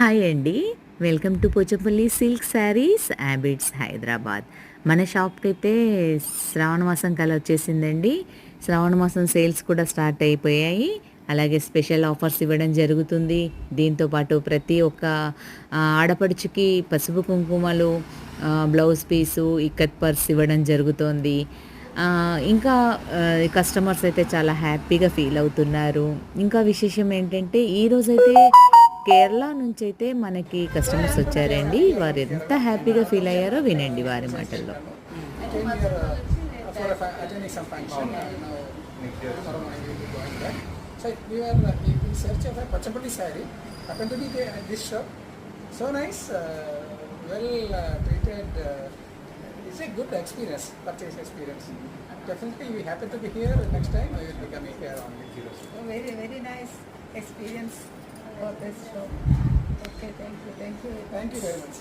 Hi అండి. Welcome to Pochampally silk saris habits Hyderabad. మన షాప్‌కైతే శ్రావణ మాసం కల వచ్చేసిందండి. శ్రావణ మాసం సేల్స్ కూడా స్టార్ట్ అయిపోయాయి. అలాగే స్పెషల్ ఆఫర్స్ ఇవ్వడం జరుగుతుంది. దీంతో పాటు ప్రతి ఒక్క ఆడపడుచుకి పసుపు కుంకుమలు, బ్లౌజ్ పీసు, ఇక్కత్ పర్స్ ఇవ్వడం జరుగుతోంది. ఇంకా కస్టమర్స్ అయితే చాలా హ్యాపీగా ఫీల్ అవుతున్నారు. ఇంకా విశేషం ఏంటంటే ఈరోజైతే కేరళ నుంచైతే మనకి కస్టమర్స్ వచ్చారండి. వారు ఎంత హ్యాపీగా ఫీల్ అయ్యారో వినండి వారి మాటల్లో. So we were in search of a Pachapalli saree. Happened to be there at this shop. So nice, well treated. It's a good experience, purchase experience. Definitely, we happen to be here. Next time, we will be coming here only. Very, very nice experience for this show. Okay, thank you. Thank you very much.